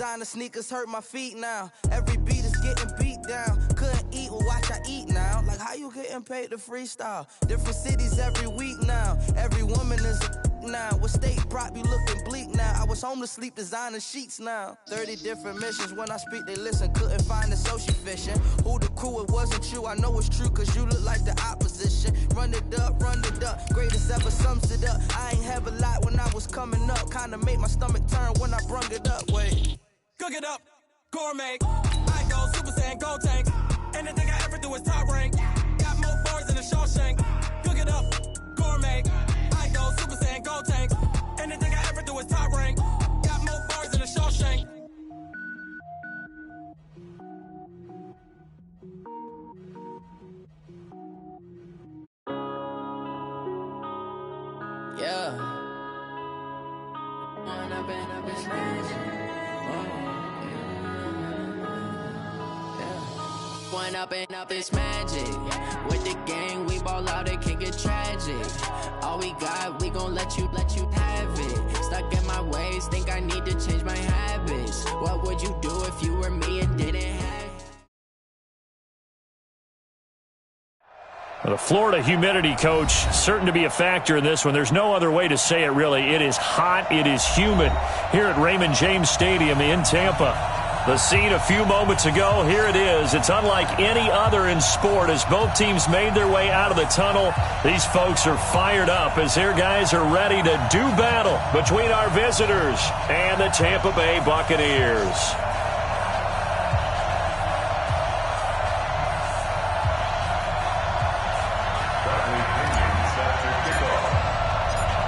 Designer sneakers hurt my feet now. Every beat is getting beat down. Couldn't eat, well watch I eat now. Like how you getting paid to freestyle? Different cities every week now. Every woman is a now. What state brought me looking bleak now? I was homeless, sleep designer sheets now. 30 different missions. When I speak, they listen. Couldn't find the social fishing. Who the crew? It wasn't you. I know it's true, cause you look like the opposition. Run it up, greatest ever sums it up. I ain't have a lot when I was coming up. Kinda made my stomach turn when I brung it up. Wait. Cook it up, gourmet. I go Super Saiyan, gold tank. Anything I ever do is top rank. Got more bars than a Shawshank. Cook it up, gourmet. I go Super Saiyan, gold tank. Anything I ever do is top rank. Got more bars than a Shawshank. Yeah. One up and up is magic. With the gang, we ball out, it can get tragic. All we got, we gon' let you have it. Stuck in my ways, think I need to change my habits. What would you do if you were me and didn't have it? The Florida humidity, coach, certain to be a factor in this one. There's no other way to say it, really. It is hot, it is humid here at Raymond James Stadium in Tampa. The scene a few moments ago, here it is. It's unlike any other in sport as both teams made their way out of the tunnel. These folks are fired up as their guys are ready to do battle between our visitors and the Tampa Bay Buccaneers.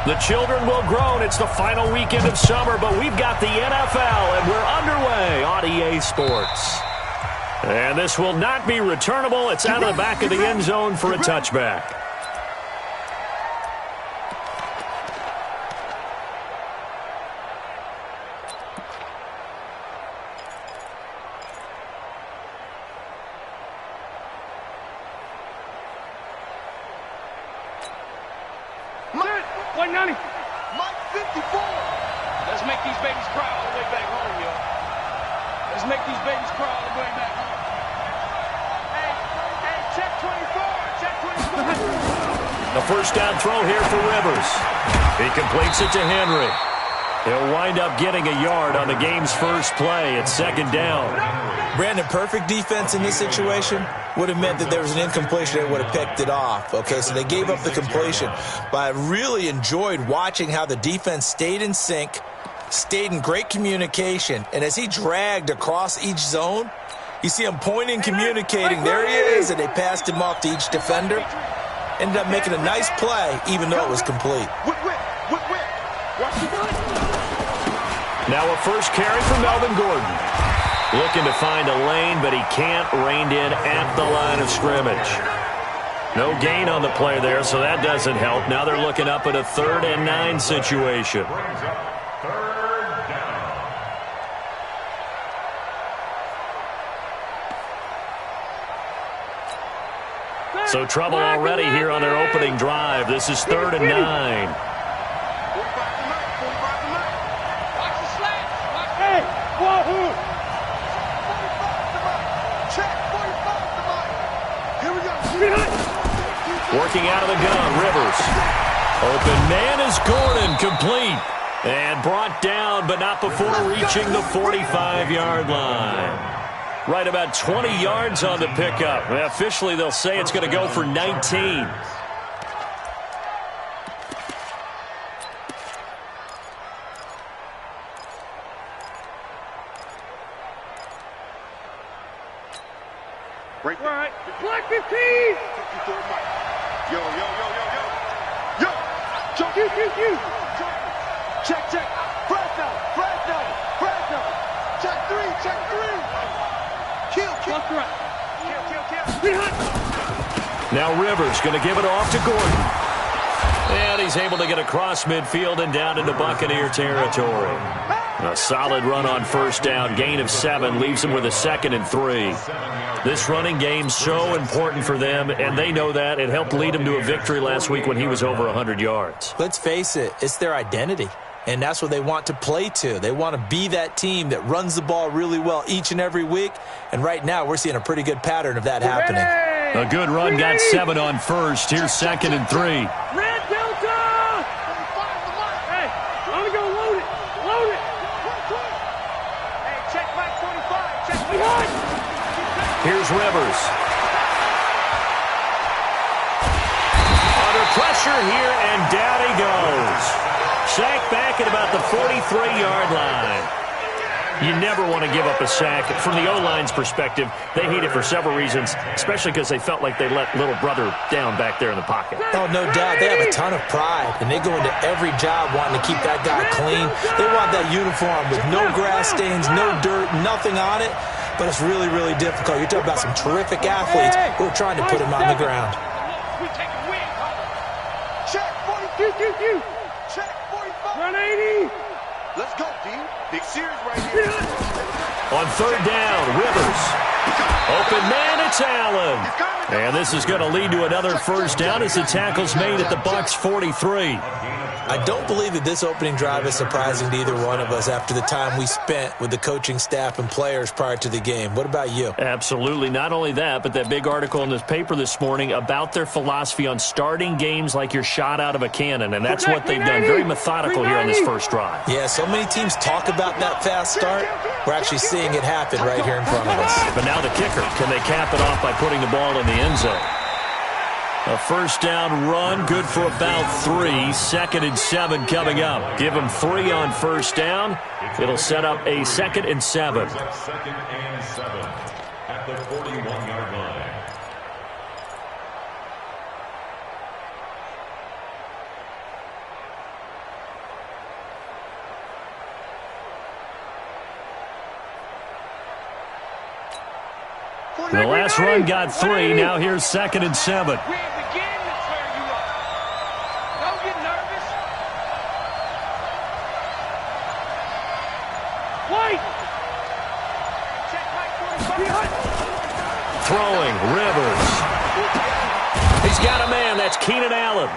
The children will groan. It's the final weekend of summer, but we've got the NFL, and we're underway on EA Sports. And this will not be returnable. It's out of the back of the end zone for a touchback. Mike 54. Let's make these babies cry all the way back home, yo. Let's make these babies cry all the way back home. Hey, check 24. Check 24. A first down throw here for Rivers. He completes it to Henry. He'll wind up getting a yard on the game's first play. It's second down. Brandon, perfect defense in this situation would have meant that there was an incompletion that would have picked it off. Okay, so they gave up the completion. But I really enjoyed watching how the defense stayed in sync, stayed in great communication, and as he dragged across each zone, you see him pointing, communicating. There he is, and they passed him off to each defender. Ended up making a nice play, even though it was complete. Now a first carry for Melvin Gordon. Looking to find a lane, but he can't. Reined in at the line of scrimmage. No gain on the play there, so that doesn't help. Now they're looking up at a 3rd and 9 situation. So trouble already here on their opening drive. This is 3rd and 9. Working out of the gun, Rivers. Open man is Gordon, complete. And brought down, but not before reaching the 45-yard line. Right about 20 yards on the pickup. Officially, they'll say it's going to go for 19. Right. Black 15! Yo. Q. Check. Fresno. Check 3. Kill. Now Rivers going to give it off to Gordon. And he's able to get across midfield and down into Buccaneer territory. A solid run on first down. Gain of 7 leaves him with a 2nd and 3. This running game so important for them, and they know that. It helped lead him to a victory last week when he was over 100 yards. Let's face it, it's their identity. and that's what they want to play to. They want to be that team that runs the ball really well each and every week, and right now we're seeing a pretty good pattern of that happening. A good run, got 7 on first. Here's 2nd and 3. Red Delta! Hey, I'm going to go load it. Load it. Hey, check back 45. Check back. Here's Rivers. Under pressure here, and down he goes. Sack back at about the 43-yard line. You never want to give up a sack. From the O-line's perspective, they hate it for several reasons, especially because they felt like they let little brother down back there in the pocket. Oh, no doubt. They have a ton of pride, and they go into every job wanting to keep that guy clean. They want that uniform with no grass stains, no dirt, nothing on it, but it's really, really difficult. You're talking about some terrific athletes who are trying to put him on the ground. Check 42. Check 45. Run 80. Let's go, D. Big series right here. On 3rd down, Rivers. Open man, it's Allen. And this is going to lead to another first down as the tackle's made at the Bucs 43. I don't believe that this opening drive is surprising to either one of us after the time we spent with the coaching staff and players prior to the game. What about you? Absolutely. Not only that, but that big article in this paper this morning about their philosophy on starting games like you're shot out of a cannon, and that's what they've done. Very methodical here on this first drive. Yeah, so many teams talk about that fast start. We're actually seeing it happen right here in front of us. But now the kicker. Can they cap it off by putting the ball in the end zone? A first down run, good for about 3. 2nd and 7 coming up. Give them 3 on first down. It'll set up a 2nd and 7. 2nd and 7 at the 41-yard line. The last run got 3. Now here's 2nd and 7. Throwing, Rivers. He's got a man. That's Keenan Allen.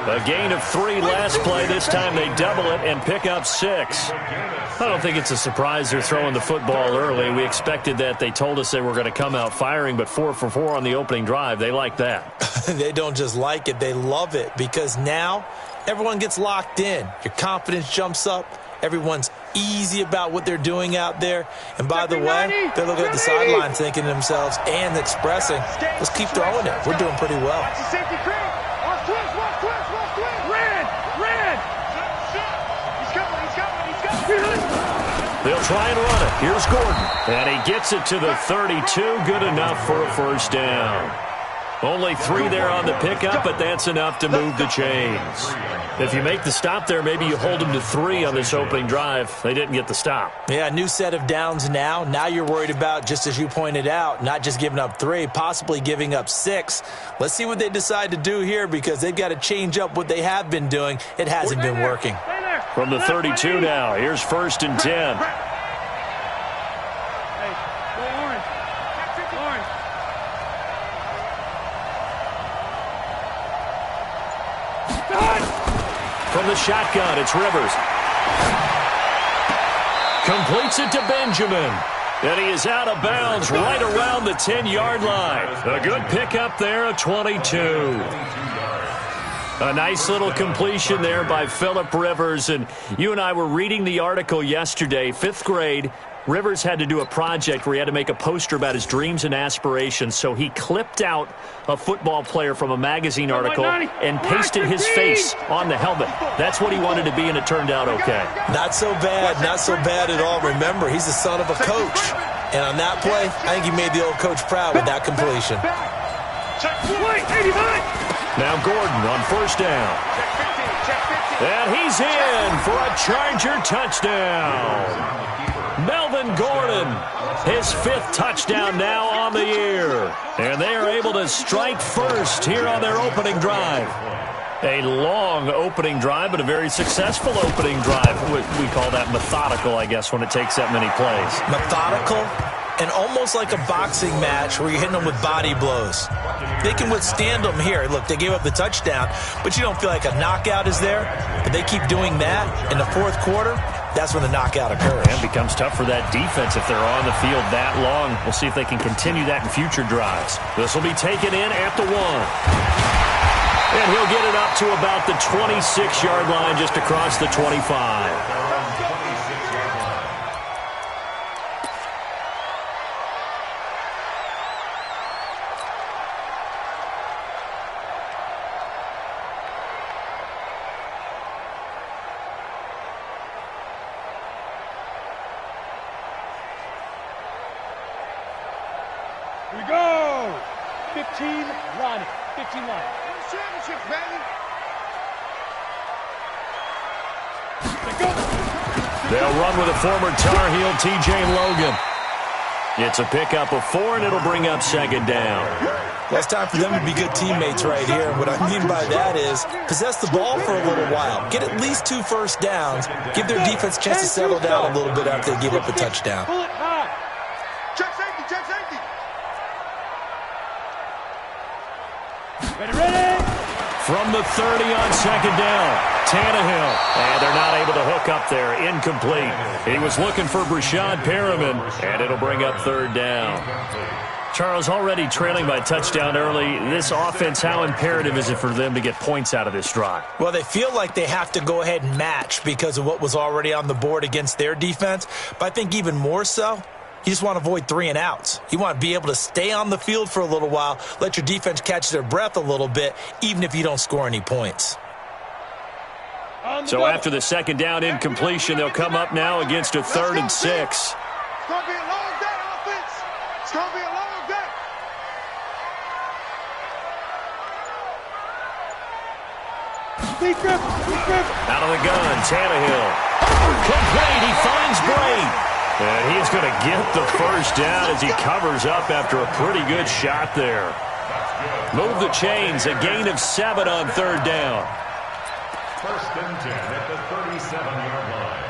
A gain of 3 last play. This time they double it and pick up 6. I don't think it's a surprise they're throwing the football early. We expected that. They told us they were going to come out firing, but 4 for 4 on the opening drive. They like that. They don't just like it. They love it because now everyone gets locked in. Your confidence jumps up. Everyone's easy about what they're doing out there. And by the way, they're looking at the sideline thinking to themselves and expressing, let's keep throwing it. We're doing pretty well. They'll try and run it. Here's Gordon. And he gets it to the 32. Good enough for a first down. Only 3 there on the pickup, but that's enough to move the chains. If you make the stop there, maybe you hold them to 3 on this opening drive. They didn't get the stop. Yeah, new set of downs now. Now you're worried about, just as you pointed out, not just giving up 3, possibly giving up 6. Let's see what they decide to do here because they've got to change up what they have been doing. It hasn't been working. From the 32 now, here's 1st and 10. From the shotgun, it's Rivers. Completes it to Benjamin. And he is out of bounds right around the 10-yard line. A good pickup there, a 22. A nice little completion there by Phillip Rivers. And you and I were reading the article yesterday, 5th grade. Rivers had to do a project where he had to make a poster about his dreams and aspirations, so he clipped out a football player from a magazine article and pasted his face on the helmet. That's what he wanted to be, and it turned out okay. Not so bad at all. Remember, he's the son of a coach. And on that play, I think he made the old coach proud with that completion. Now Gordon on first down. And he's in for a Charger touchdown. Melvin Gordon, his 5th touchdown now on the year. And they are able to strike first here on their opening drive. A long opening drive, but a very successful opening drive. We call that methodical, I guess, when it takes that many plays. Methodical and almost like a boxing match where you're hitting them with body blows. They can withstand them here. Look, they gave up the touchdown, but you don't feel like a knockout is there. But they keep doing that in the fourth quarter. That's when the knockout occurs. And it becomes tough for that defense if they're on the field that long. We'll see if they can continue that in future drives. This will be taken in at the 1. And he'll get it up to about the 26-yard line, just across the 25. Here we go. 15 line. 15 line. Championships, baby. They'll run with a former Tar Heel, TJ Logan. It's a pickup of 4, and it'll bring up second down. Well, it's time for them to be good teammates right here. And what I mean by that is possess the ball for a little while. Get at least 2 first downs. Give their defense a chance to settle down a little bit after they give up a touchdown. Pull it high. Check safety, check safety. Ready. From the 30 on second down, Tannehill. And they're not able to hook up there. Incomplete. He was looking for Brashad Perriman, and it'll bring up third down. Charles, already trailing by touchdown early. This offense, how imperative is it for them to get points out of this drive? Well, they feel like they have to go ahead and match because of what was already on the board against their defense. But I think even more so, you just want to avoid 3 and outs. You want to be able to stay on the field for a little while, let your defense catch their breath a little bit, even if you don't score any points. So after the second down incompletion, they'll come up now against a 3rd and 6. It's going to be a long day, offense. It's going to be a long day. Deep grip. Out of the gun, Tannehill. Complete, he finds Bray. And he's going to get the first down as he covers up after a pretty good shot there. Move the chains, a gain of 7 on 3rd down. 1st and 10 at the 37-yard line.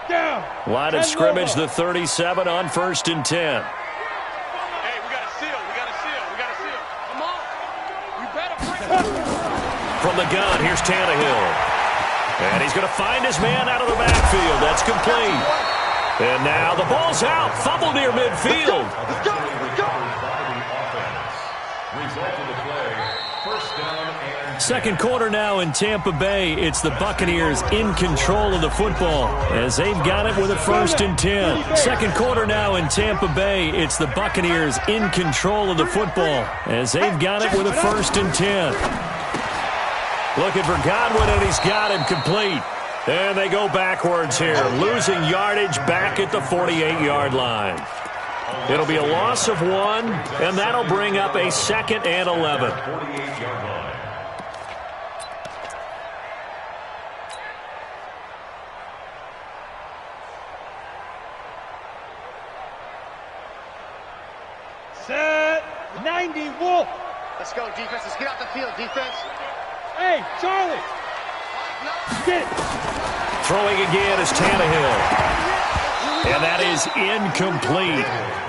Down. Line of scrimmage, the 37 on 1st and 10. Hey, we got a seal. Come on. You better bring From the gun, here's Tannehill. And he's going to find his man out of the backfield. That's complete. And now the ball's out. Fumble near midfield. Let's go. Result of the play, 1st down and 2nd quarter now in Tampa Bay. It's the Buccaneers in control of the football as they've got it with a 1st and 10. 2nd quarter now in Tampa Bay. It's the Buccaneers in control of the football as they've got it with a 1st and 10. Looking for Godwin, and he's got him complete. And they go backwards here, losing yardage back at the 48-yard line. It'll be a loss of 1, and that'll bring up a 2nd and 11. 48-yard line. Set. 90 Wolf. Let's go, defense. Let's get out the field, defense. Hey, Charlie. Get it. Throwing again is Tannehill. And that is incomplete.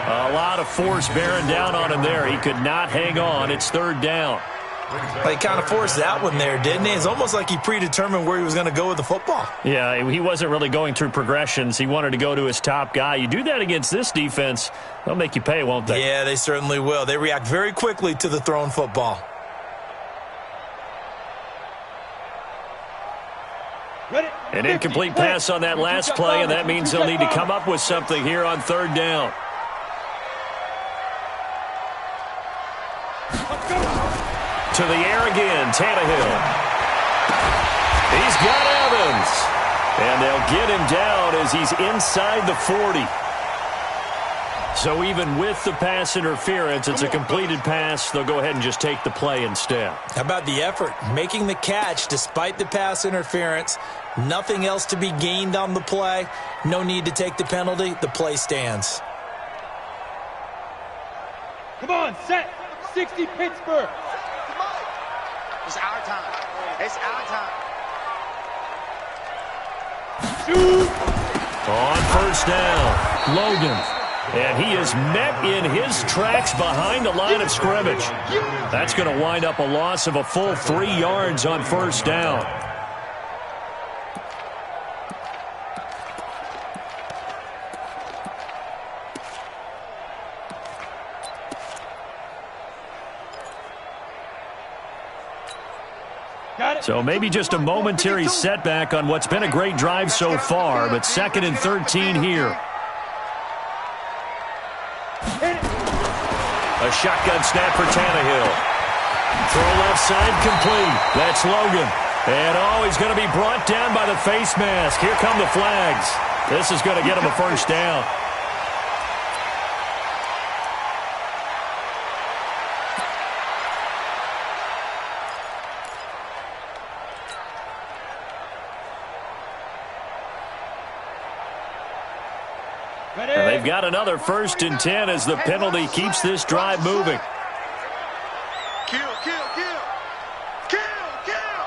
A lot of force bearing down on him there. He could not hang on. It's 3rd down. Well, he kind of forced that one there, didn't he? It's almost like he predetermined where he was going to go with the football. Yeah, he wasn't really going through progressions. He wanted to go to his top guy. You do that against this defense, they'll make you pay, won't they? Yeah, they certainly will. They react very quickly to the thrown football. An incomplete pass on that last play, and that means they'll need to come up with something here on 3rd down. To the air again, Tannehill. He's got Evans. And they'll get him down as he's inside the 40. So even with the pass interference, it's a completed pass. They'll go ahead and just take the play instead. How about the effort? Making the catch despite the pass interference. Nothing else to be gained on the play. No need to take the penalty. The play stands. Come on, set. 60 Pittsburgh. It's our time. It's our time. Shoot. On first down, Logan. And he is met in his tracks behind the line of scrimmage. That's going to wind up a loss of a full 3 yards on first down. So maybe just a momentary setback on what's been a great drive so far, but 2nd and 13 here. A shotgun snap for Tannehill. Throw left side complete. That's Logan. And he's going to be brought down by the face mask. Here come the flags. This is going to get him a first down. And they've got another 1st and 10 as the penalty keeps this drive moving. Kill, kill, kill. Kill, kill.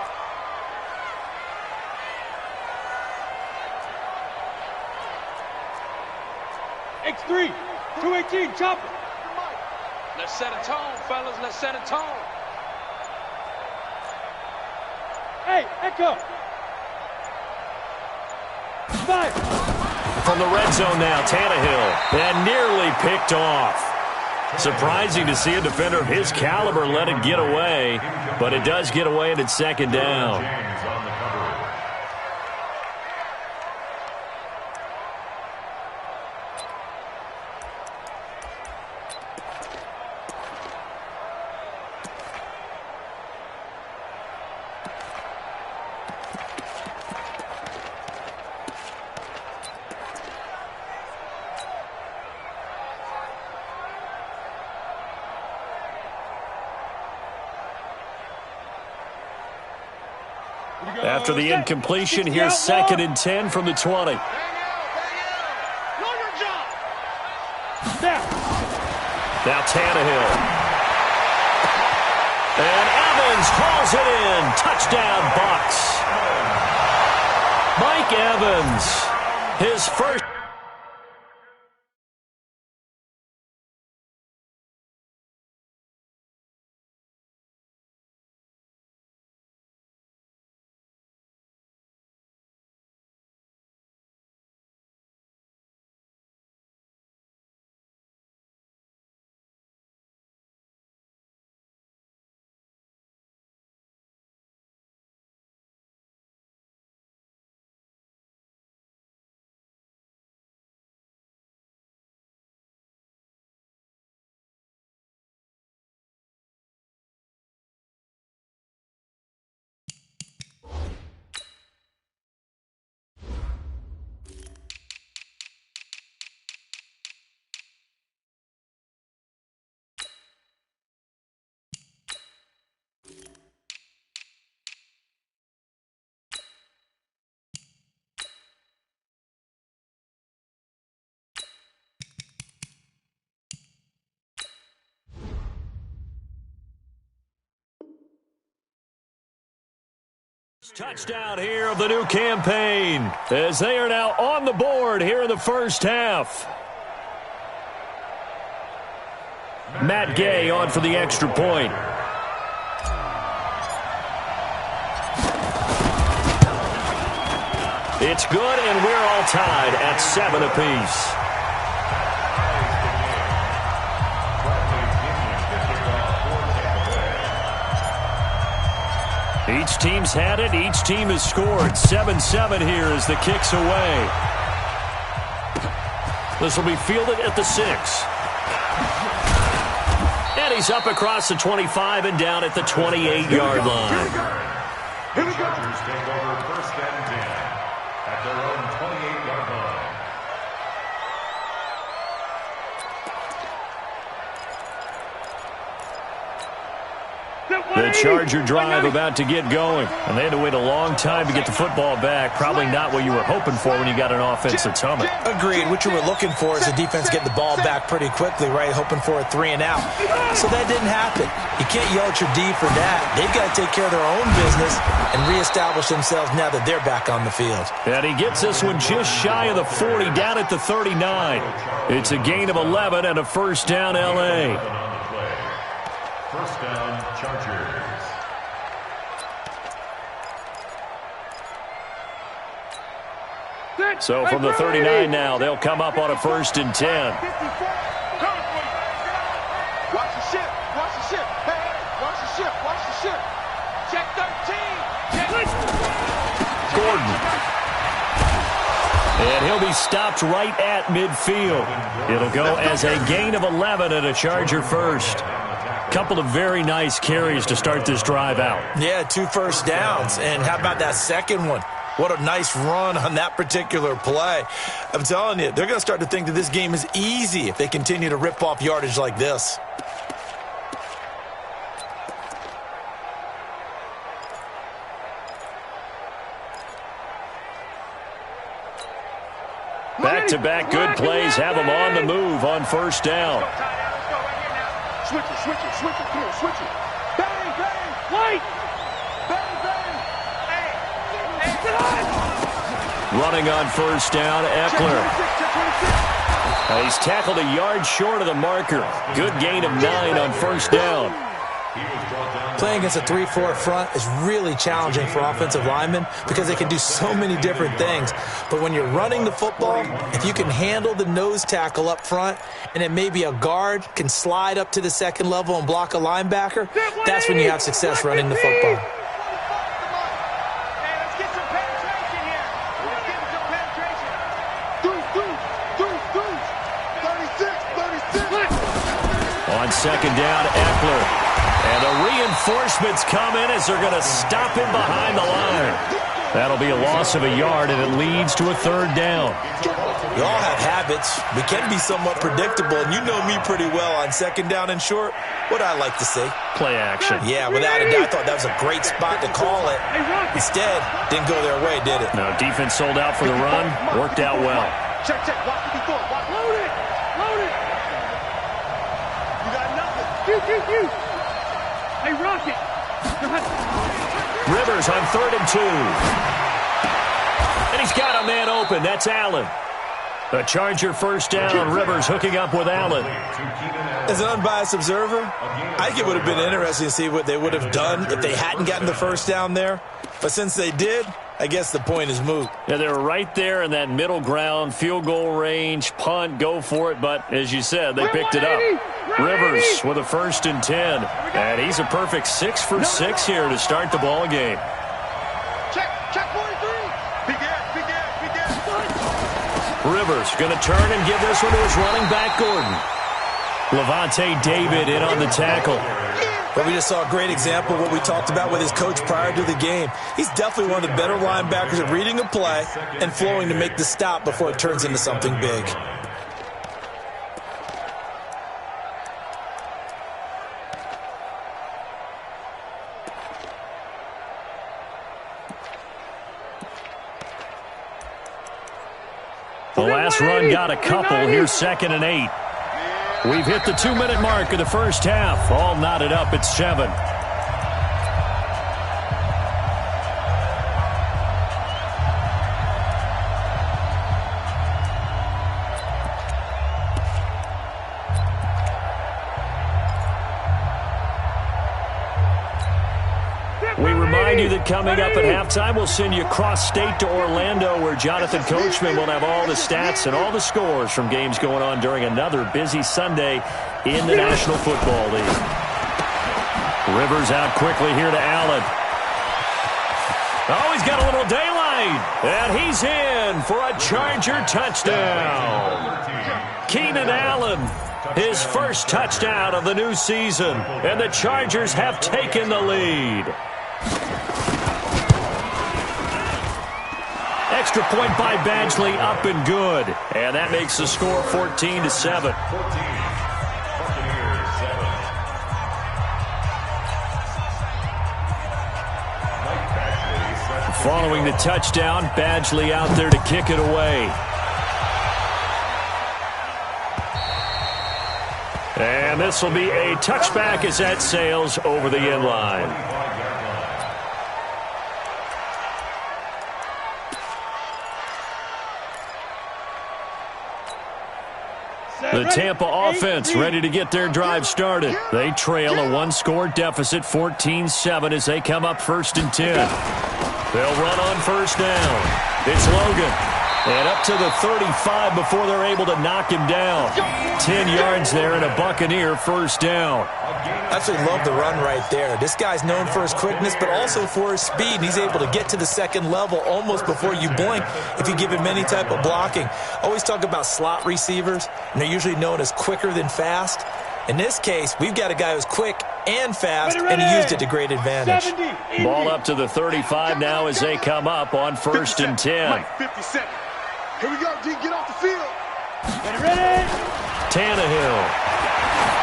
X3, 218, chopper. Let's set a tone, fellas. Let's set a tone. Hey, Echo. 5. From the red zone now, Tannehill. And nearly picked off. Surprising to see a defender of his caliber let it get away, but it does get away and it's 2nd down. After the incompletion, here's 2nd and 10 from the 20. Now Tannehill. And Evans hauls it in. Touchdown, Bucs. Mike Evans, his first. Touchdown here of the new campaign as they are now on the board here in the first half. Matt Gay on for the extra point. It's good, and we're all tied at 7 apiece. Each team's had it. Each team has scored. 7-7 here as the kick's away. This will be fielded at the 6. And he's up across the 25 and down at the 28-yard line. The Chargers take over 1st and 10 at their own 28-yard line. The Charger drive about to get going. And they had to wait a long time to get the football back. Probably not what you were hoping for when you got an offense that's humming. Agreed. What you were looking for is the defense getting the ball back pretty quickly, right? Hoping for a 3 and out. So that didn't happen. You can't yell at your D for that. They've got to take care of their own business and reestablish themselves now that they're back on the field. And he gets this one just shy of the 40, down at the 39. It's a gain of 11 and a first down, L.A. First down, Chargers. So from the 39 now, they'll come up on a 1st and 10. Watch the ship. Watch the ship. Hey, watch the ship. Watch the ship. Check 13. Gordon. And he'll be stopped right at midfield. It'll go as a gain of 11 and a Charger first. Couple of very nice carries to start this drive out. Yeah, 2 first downs. And how about that second one? What a nice run on that particular play. I'm telling you, they're going to start to think that this game is easy if they continue to rip off yardage like this. Back-to-back good plays have them on the move on first down. Switch it. Come on, switch it. Bang, bang. White. Bang, bang. Hey. Running on first down, Eckler. He's tackled a yard short of the marker. Good gain of 9 on first down. Playing against a 3-4 front is really challenging for offensive linemen because they can do so many different things. But when you're running the football, if you can handle the nose tackle up front and then maybe a guard can slide up to the second level and block a linebacker, that's when you have success running the football. Hey, let's get some penetration here. Let's get some penetration. Deuce. 36. On second down, Eckler. And the reinforcements come in as they're going to stop him behind the line. That'll be a loss of a yard, and it leads to a 3rd down. We all have habits. We can be somewhat predictable, and you know me pretty well on second down and short. What I like to see. Play action. Yeah, without a doubt, I thought that was a great spot to call it. Instead, didn't go their way, did it? No, defense sold out for the run. Worked out well. Check. Watch the before. Load it. You got nothing. Hey, Rocket. Rivers on 3rd and 2. And he's got a man open. That's Allen. The Charger first down. Rivers hooking up with Allen. As an unbiased observer, I think it would have been interesting to see what they would have done if they hadn't gotten the first down there. But since they did, I guess the point is moot. Yeah, they were right there in that middle ground, field goal range, punt, go for it. But as you said, they picked it up. Rivers with a 1st and 10. And he's a perfect 6 for 6 here to start the ball game. Check 43. Big air. Rivers going to turn and give this one to his running back, Gordon. Levante David in on the tackle. But we just saw a great example of what we talked about with his coach prior to the game. He's definitely one of the better linebackers at reading a play and flowing to make the stop before it turns into something big. The last run got a couple. Here's 2nd and 8. We've hit the 2-minute mark of the first half. All knotted up at 7. We remind you that coming up at halftime, we'll send you cross-state to Orlando, where Jonathan Coachman will have all the stats and all the scores from games going on during another busy Sunday in the National Football League. Rivers out quickly here to Allen. Oh, he's got a little daylight, and he's in for a Charger touchdown. Keenan Allen, his first touchdown of the new season, and the Chargers have taken the lead. Extra point by Badgley, up and good. And that makes the score 14-7. following the touchdown. Badgley out there to kick it away. And this will be a touchback as that sails over the end line. The Tampa offense ready to get their drive started. They trail a one-score deficit, 14-7, as they come up 1st and 10. They'll run on 1st down. It's Logan. And up to the 35 before they're able to knock him down. 10 yards there and a Buccaneer 1st down. Absolutely love the run right there. This guy's known for his quickness, but also for his speed. And he's able to get to the 2nd level almost before you blink if you give him any type of blocking. Always talk about slot receivers, and they're usually known as quicker than fast. In this case, we've got a guy who's quick and fast, and he used it to great advantage. 70, Ball up to the 35 now as they come up on 1st and 10. 57. Here we go, D. Get off the field. ready. Tannehill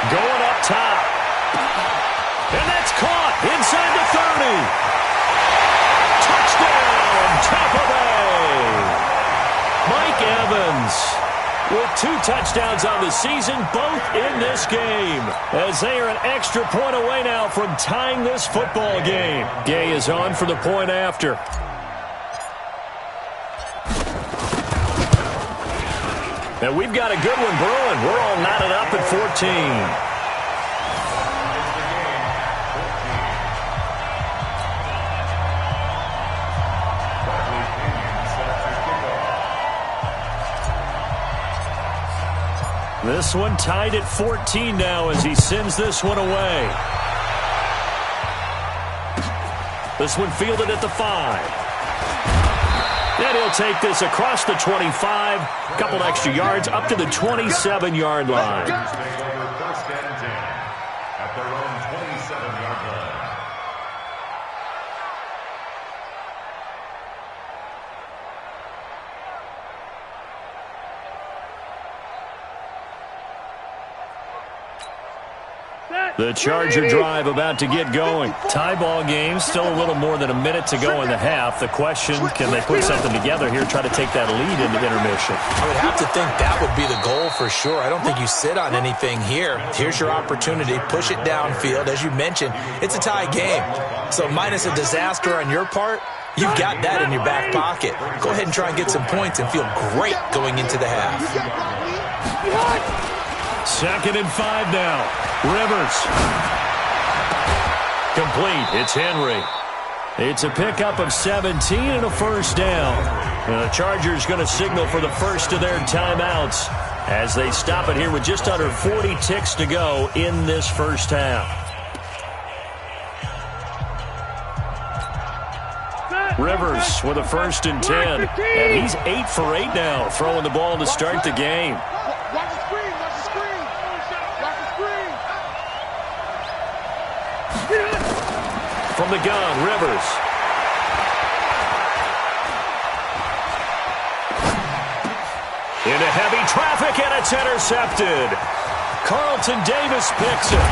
going up top. And that's caught inside the 30. Touchdown, Tampa Bay. Mike Evans with 2 touchdowns on the season, both in this game, as they are an extra point away now from tying this football game. Gay is on for the point after. And we've got a good one brewing. We're all knotted up at 14. This one tied at 14 now as he sends this one away. This one fielded at the 5. And he'll take this across the 25, a couple extra yards, up to the 27-yard line. First and 10 at their own 27-yard line. The Charger drive about to get going. Tie ball game, still a little more than a minute to go in the half. The question, can they put something together here, try to take that lead into intermission? I would have to think that would be the goal for sure. I don't think you sit on anything here. Here's your opportunity. Push it downfield. As you mentioned, it's a tie game. So minus a disaster on your part, you've got that in your back pocket. Go ahead and try and get some points and feel great going into the half. 2nd and 5 now. Rivers. Complete. It's Henry. It's a pickup of 17 and a first down. And the Chargers going to signal for the first of their timeouts as they stop it here with just under 40 ticks to go in this first half. Rivers with a 1st and 10. And he's 8 for 8 now, throwing the ball to start the game. Watch the screen, watch the screen. Watch the screen. From the gun, Rivers. Into heavy traffic, and it's intercepted. Carlton Davis picks it.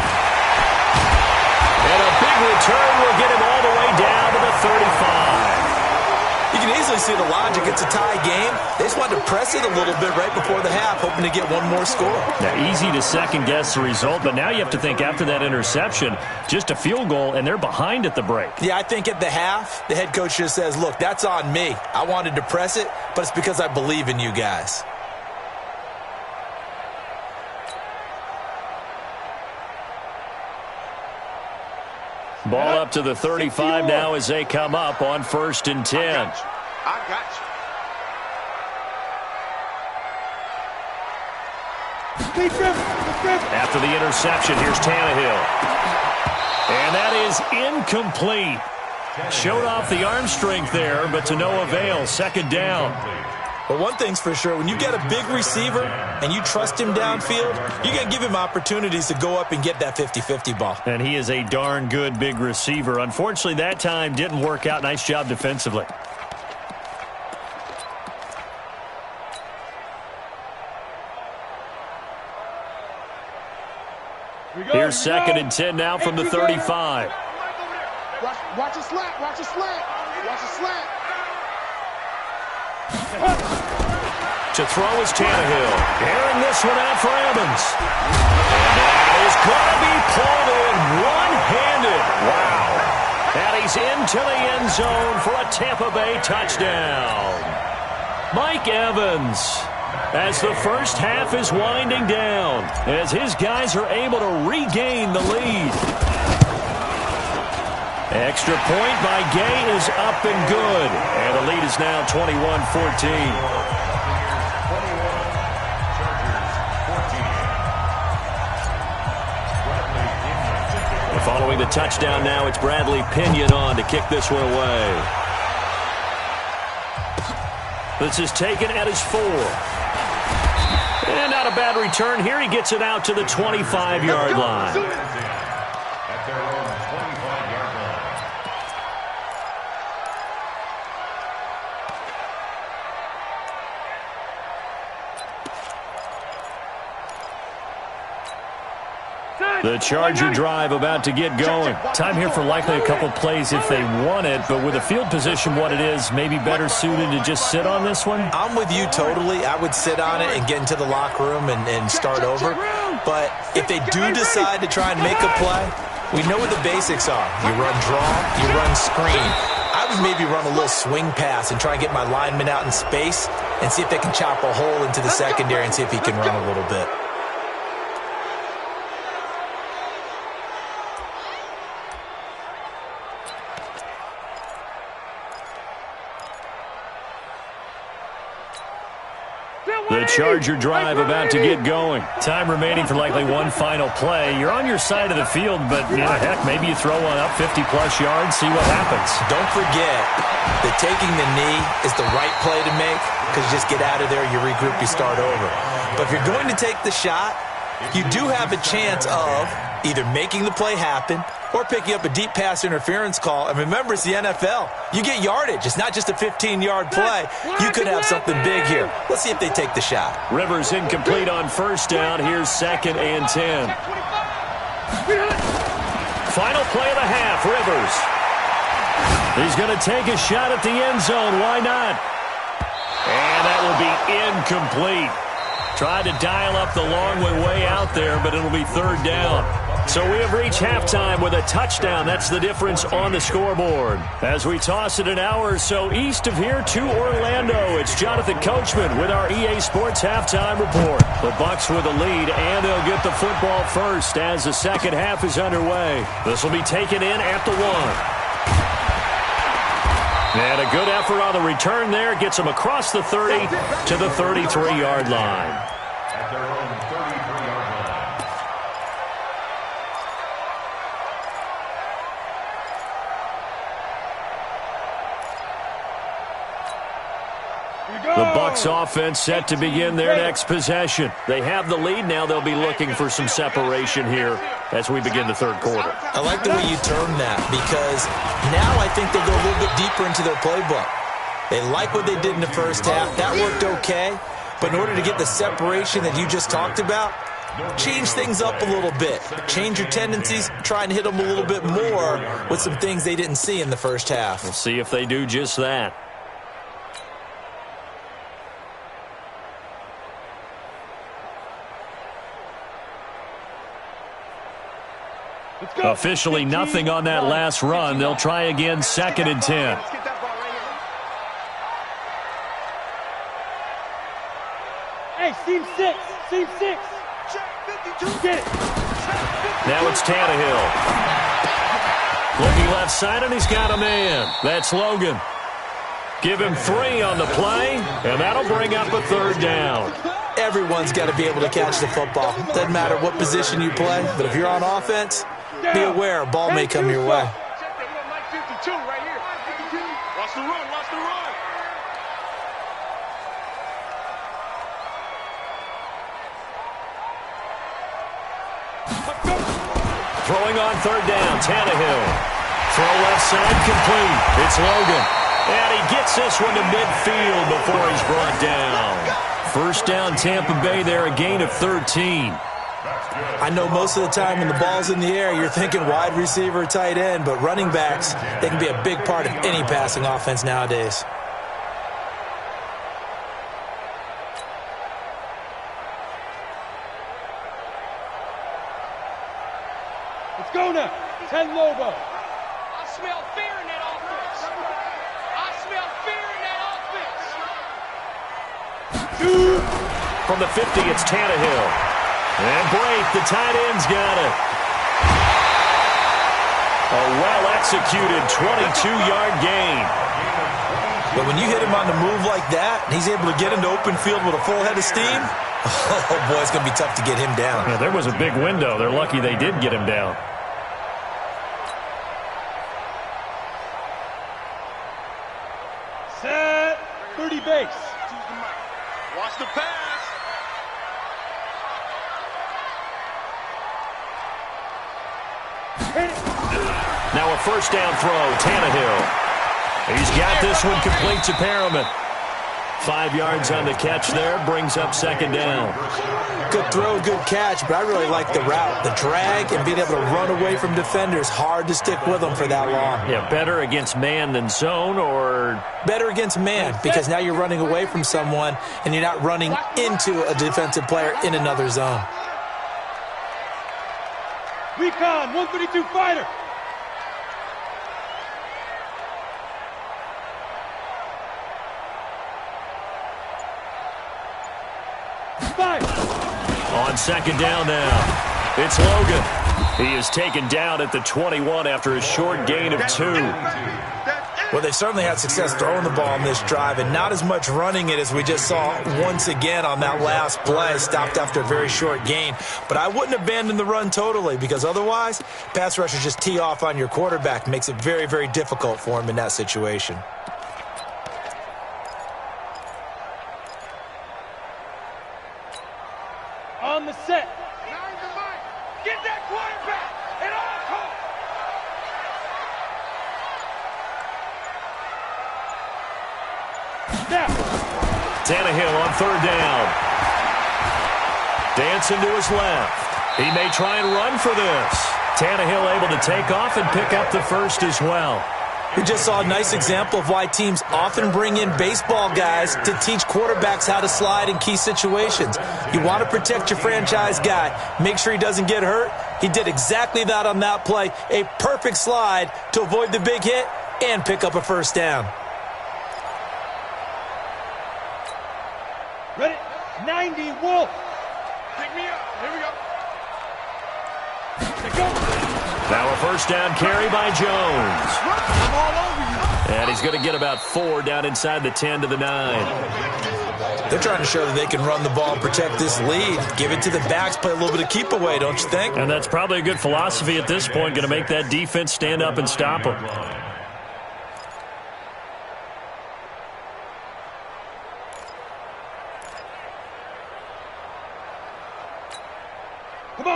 And a big return will get him all the way down to the 35. You can easily see the logic. It's a tie game. They just wanted to press it a little bit right before the half, hoping to get one more score. Now, easy to second-guess the result, but now you have to think after that interception, just a field goal, and they're behind at the break. Yeah, I think at the half, the head coach just says, look, that's on me. I wanted to press it, but it's because I believe in you guys. Ball up to the 35 now as they come up on 1st and 10. I got you. After the interception, here's Tannehill. And that is incomplete. Showed off the arm strength there, but to no avail. 2nd down. But one thing's for sure, when you got a big receiver and you trust him downfield, you're going to give him opportunities to go up and get that 50-50 ball. And he is a darn good big receiver. Unfortunately, that time didn't work out. Nice job defensively. Here's 2nd and 10 now from the 35. Watch a slant, watch a slant. Watch a slant. To throw is Tannehill. Airing this one out for Evans. And that is going to be pulled in one-handed. Wow. And he's into the end zone for a Tampa Bay touchdown. Mike Evans, as the first half is winding down, as his guys are able to regain the lead. Extra point by Gay is up and good. And the lead is now 21-14. Following the touchdown now, it's Bradley Pinion on to kick this one away. This is taken at his 4. And not a bad return here. He gets it out to the 25-yard line. At their own 25-yard line. The Charger drive about to get going. Time here for likely a couple plays if they want it, but with the field position what it is, maybe better suited to just sit on this one? I'm with you totally. I would sit on it and get into the locker room and start over. But if they do decide to try and make a play, we know what the basics are. You run draw, you run screen. I would maybe run a little swing pass and try and get my lineman out in space and see if they can chop a hole into the secondary and see if he can run a little bit. The Charger drive about to get going. Time remaining for likely one final play. You're on your side of the field, but, you know, heck, maybe you throw one up 50-plus yards, see what happens. Don't forget that taking the knee is the right play to make because you just get out of there, you regroup, you start over. But if you're going to take the shot, you do have a chance of either making the play happen or picking up a deep pass interference call. And remember, it's the NFL. You get yardage. It's not just a 15-yard play. You could have something big here. Let's see if they take the shot. Rivers incomplete on first down. Here's 2nd and 10. Final play of the half, Rivers. He's going to take a shot at the end zone. Why not? And that will be incomplete. Tried to dial up the long way out there, but it'll be 3rd down. So we have reached halftime with a touchdown. That's the difference on the scoreboard. As we toss it an hour or so east of here to Orlando, it's Jonathan Coachman with our EA Sports Halftime Report. The Bucs with the lead, and they'll get the football first as the second half is underway. This will be taken in at the 1. And a good effort on the return there. Gets them across the 30 to the 33-yard line. At their own 33-yard line. The Bucs offense set to begin their next possession. They have the lead. Now they'll be looking for some separation here as we begin the 3rd quarter. I like the way you term that because now I think they go a little bit deeper into their playbook. They like what they did in the first half. That worked okay. But in order to get the separation that you just talked about, change things up a little bit. Change your tendencies. Try and hit them a little bit more with some things they didn't see in the first half. We'll see if they do just that. Officially nothing on that last run. They'll try again, 2nd and 10. Hey, seam 6. Seam 6. Get it. Now it's Tannehill. Looking left side, and he's got a man. That's Logan. Give him 3 on the play, and that'll bring up a 3rd down. Everyone's got to be able to catch the football. Doesn't matter what position you play, but if you're on offense, be aware a ball may come your way. Watch the run, watch the run. Throwing on 3rd down, Tannehill. Throw left side complete. It's Logan. And he gets this one to midfield before he's brought down. First down, Tampa Bay there, a gain of 13. I know most of the time when the ball's in the air, you're thinking wide receiver, tight end, but running backs, they can be a big part of any passing offense nowadays. Let's go now. 10 Lobo. I smell fear in that offense. I smell fear in that offense. From the 50, it's Tannehill. And Brake, the tight end's got it. A well-executed 22-yard gain. But when you hit him on the move like that, and he's able to get into open field with a full head of steam, oh, boy, it's going to be tough to get him down. Yeah, there was a big window. They're lucky they did get him down. Set. 30 base. Watch the pass. Now a first down throw, Tannehill. He's got this one complete to Perriman. 5 yards on the catch there, brings up second down. Good throw, good catch, but I really like the route. The drag and being able to run away from defenders, hard to stick with them for that long. Yeah, better against man than zone, or? Better against man, because now you're running away from someone and you're not running into a defensive player in another zone. Recon, 132 fighter. On second down now, it's Logan. He is taken down at the 21 after a short gain of 2. Well, they certainly had success throwing the ball on this drive and not as much running it as we just saw once again on that last play. Stopped after a very short gain. But I wouldn't abandon the run totally, because otherwise, pass rushers just tee off on your quarterback. Makes it very, very difficult for him in that situation. On the set. Get that quarterback at all costs. Snap. Tannehill on third down. Dancing to his left. He may try and run for this. Tannehill able to take off and pick up the first as well. We just saw a nice example of why teams often bring in baseball guys to teach quarterbacks how to slide in key situations. You want to protect your franchise guy. Make sure he doesn't get hurt. He did exactly that on that play. A perfect slide to avoid the big hit and pick up a first down. Ready? 90 Wolf. Pick me up. Here we go. Let's go. Now a first down carry by Jones. I'm all over you. And he's going to get about 4 down inside the 10 to the 9. They're trying to show that they can run the ball and protect this lead. Give it to the backs, play a little bit of keep away, don't you think? And that's probably a good philosophy at this point, going to make that defense stand up and stop them.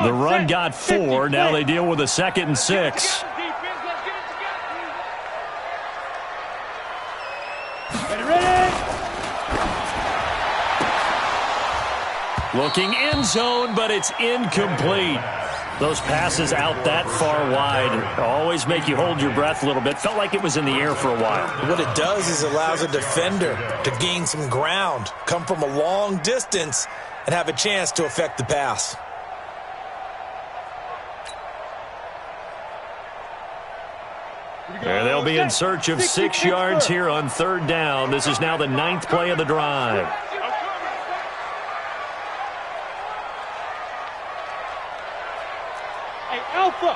The run got 4. Now they deal with a 2nd and 6. Looking end zone, but it's incomplete. Those passes out that far wide always make you hold your breath a little bit. Felt like it was in the air for a while. What it does is allows a defender to gain some ground, come from a long distance, and have a chance to affect the pass. And they'll be in search of 6 yards here on third down. This is now the 9th play of the drive. Hey, Alpha.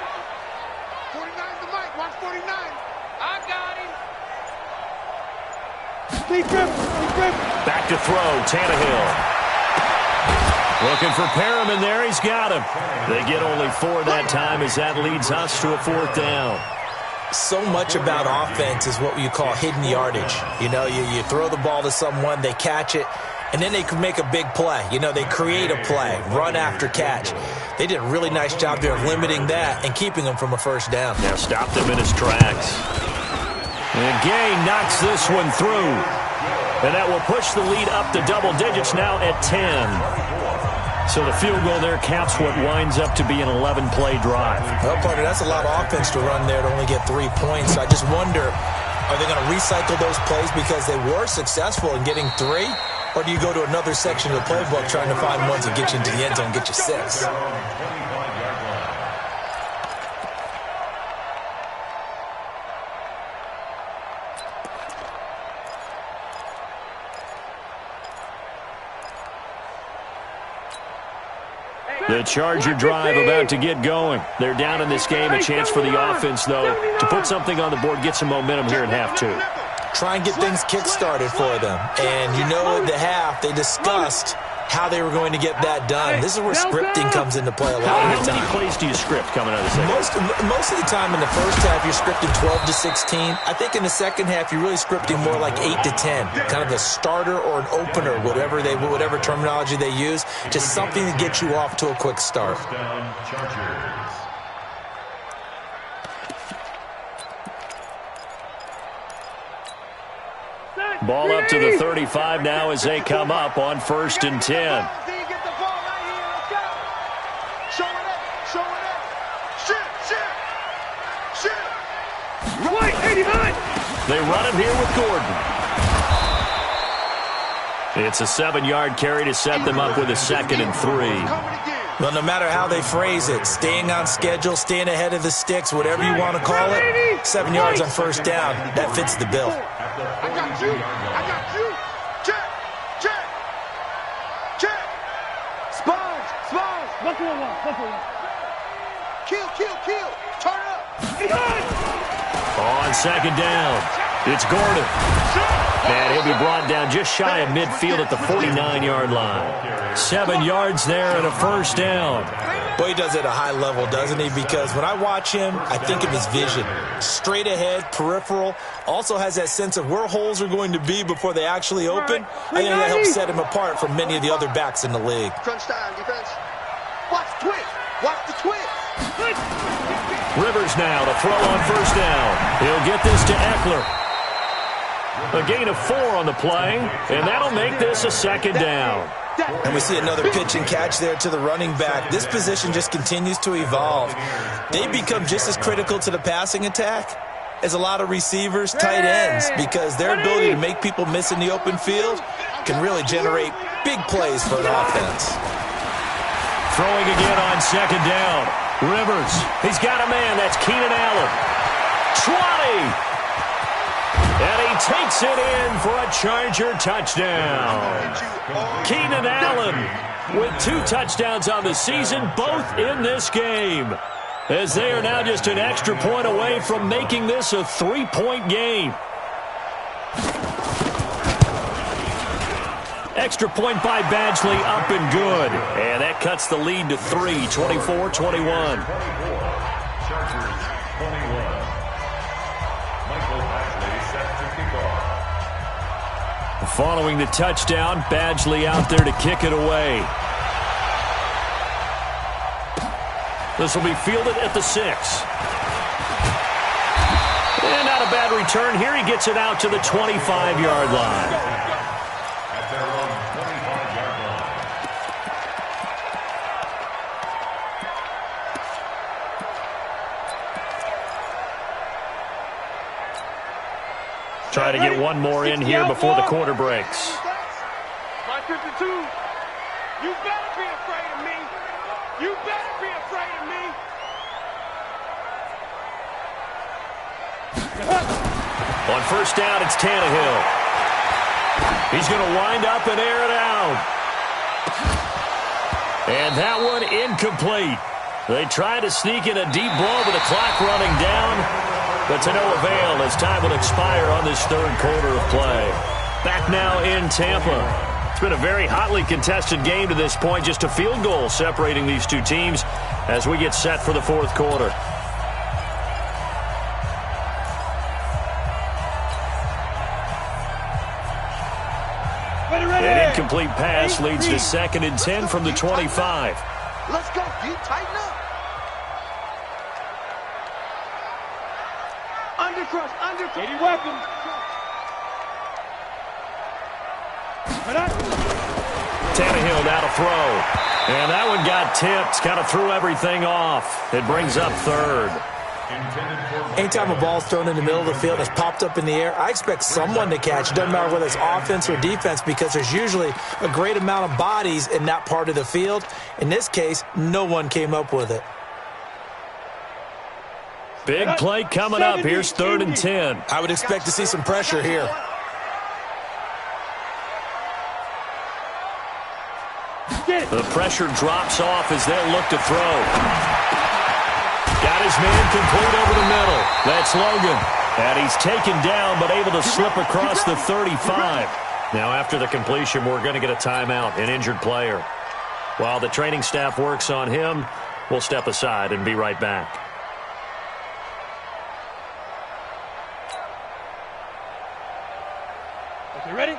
49's the mic. Watch 49. I got him. Lee Griffin. Back to throw, Tannehill. Looking for Perriman there. He's got him. They get only 4 that time as that leads us to a 4th down. So much about offense is what you call hidden yardage. You know, you throw the ball to someone, they catch it, and then they can make a big play. You know, they create a play, run after catch. They did a really nice job there of limiting that and keeping them from a first down. Now stopped him in his tracks. And Gay knocks this one through. And that will push the lead up to double digits now at 10. So the field goal there caps what winds up to be an 11-play drive. Well, partner, that's a lot of offense to run there to only get 3 points. I just wonder, are they going to recycle those plays because they were successful in getting 3? Or do you go to another section of the playbook trying to find ones that get you into the end zone and get you 6? The Charger drive about to get going. They're down in this game. A chance for the offense, though, to put something on the board, get some momentum here in half two. Try and get things kick-started for them. And you know, at the half, they discussed how they were going to get that done. This is where scripting comes into play a lot of the time. How many plays do you script coming out of the second? Most of the time in the first half, you're scripting 12 to 16. I think in the second half, you're really scripting more like 8 to 10. Kind of a starter or an opener, whatever terminology they use. Just something to get you off to a quick start. Ball up to the 35 now as they come up on 1st and 10. They run it here with Gordon. It's a 7-yard carry to set them up with a 2nd and 3. Well, no matter how they phrase it, staying on schedule, staying ahead of the sticks, whatever you want to call it, 7 yards on 1st down, that fits the bill. I got you. Check. Sponge. Kill. Turn up. On 2nd down, it's Gordon. And he'll be brought down just shy of midfield at the 49-yard line. 7 yards there and a 1st down. Boy, he does it at a high level, doesn't he? Because when I watch him, I think of his vision. Straight ahead, peripheral. Also has that sense of where holes are going to be before they actually open. I think that helps set him apart from many of the other backs in the league. Crunch time, defense. Watch the twist. Rivers now to throw on 1st down. He'll get this to Eckler. A gain of 4 on the play, and that'll make this a 2nd down. And we see another pitch and catch there to the running back. This position just continues to evolve. They become just as critical to the passing attack as a lot of receivers, tight ends, because their ability to make people miss in the open field can really generate big plays for an offense. Throwing again on 2nd down. Rivers, he's got a man. That's Keenan Allen. 20! And he takes it in for a Charger touchdown. Keenan Allen with 2 touchdowns on the season, both in this game, as they are now just an extra point away from making this a 3-point game. Extra point by Badgley, up and good. And that cuts the lead to 3, 24-21. Following the touchdown, Badgley out there to kick it away. This will be fielded at the 6. And not a bad return here. He gets it out to the 25-yard line. At their own 25-yard line. Try to get one more in here before the quarter breaks. My 52. You better be afraid of me. You better be afraid of me. On 1st down, it's Tannehill. He's going to wind up and air it out. And that one incomplete. They try to sneak in a deep ball with the clock running down, but to no avail as time will expire on this 3rd quarter of play. Back now in Tampa. It's been a very hotly contested game to this point, just a field goal separating these two teams as we get set for the 4th quarter. An incomplete pass leads to 2nd and 10 from the 25. Let's go, D. Tighten up. Undercrush. Any weapon. Tannehill now to throw. And that one got tipped. Kind of threw everything off. It brings up 3rd. Anytime a ball's thrown in the middle of the field, it's popped up in the air, I expect someone to catch. It doesn't matter whether it's offense or defense, because there's usually a great amount of bodies in that part of the field. In this case, no one came up with it. Big play coming up. Here's 3rd and 10. I would expect to see some pressure here. Get it. The pressure drops off as they'll look to throw. Got his man complete over the middle. That's Logan. And he's taken down but able to slip across the 35. Now after the completion, we're going to get a timeout, an injured player. While the training staff works on him, we'll step aside and be right back.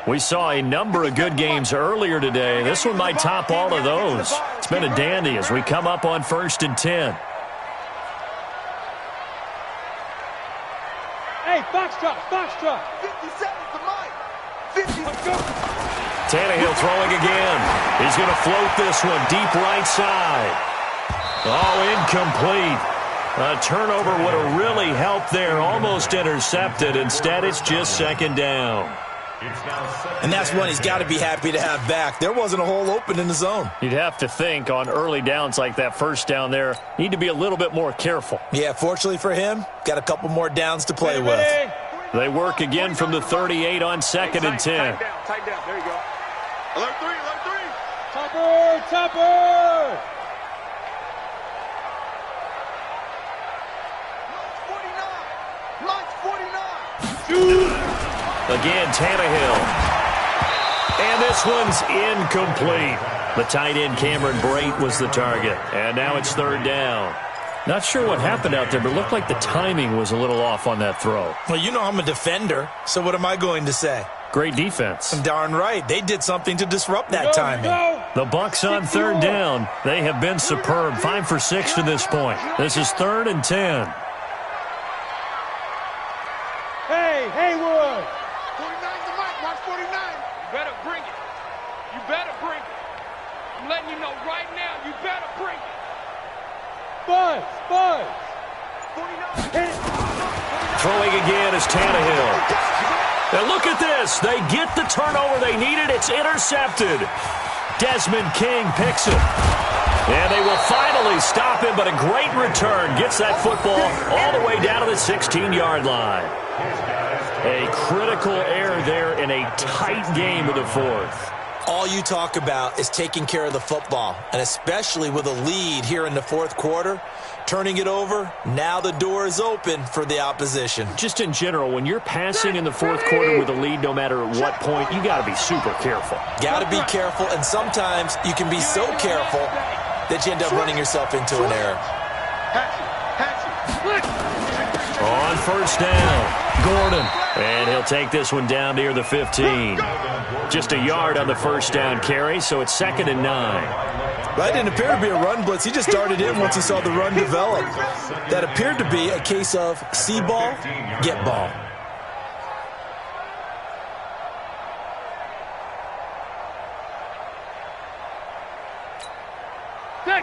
We saw a number of good games earlier today. This one might top all of those. It's been a dandy as we come up on 1st and 10. Hey, foxtrot, foxtrot. 50 seconds to Mike. 50. Let's go. Tannehill throwing again. He's going to float this one deep right side. Oh, incomplete. A turnover would have really helped there. Almost intercepted. Instead, it's just 2nd down. And that's one he's got to be happy to have back. There wasn't a hole open in the zone. You'd have to think on early downs like that 1st down there, need to be a little bit more careful. Yeah, fortunately for him, got a couple more downs to play with. They work again from the 38 on 2nd and 10. Tight down, tight down. There you go. Alert 3, alert 3. Topper, topper. Mike's 49. Mike's 49. Again, Tannehill. And this one's incomplete. The tight end, Cameron Brate, was the target. And now it's 3rd down. Not sure what happened out there, but it looked like the timing was a little off on that throw. Well, you know I'm a defender, so what am I going to say? Great defense. Darn right. They did something to disrupt that timing. The Bucs on 3rd down. They have been superb. 5 for 6 to this point. This is 3rd and 10. Hey, Haywood. 49 to Mike. Watch 49. You better bring it. You better bring it. I'm letting you know right now, you better bring it. Buzz, buzz. 49. Throwing again is Tannehill. Now look at this. They get the turnover they needed. It's intercepted. Desmond King picks it. And they will finally stop him, but a great return. Gets that football all the way down to the 16-yard line. A critical error there in a tight game of the 4th. All you talk about is taking care of the football, and especially with a lead here in the 4th quarter, turning it over, now the door is open for the opposition. Just in general, when you're passing in the 4th quarter with a lead, no matter at what point, you got to be super careful. Got to be careful, and sometimes you can be so careful that you end up running yourself into an error. On 1st down, Gordon. And he'll take this one down near the 15. Just a yard on the 1st down carry, so it's 2nd and 9. That didn't appear to be a run blitz. He just darted in once he saw the run develop. That appeared to be a case of see ball, get ball.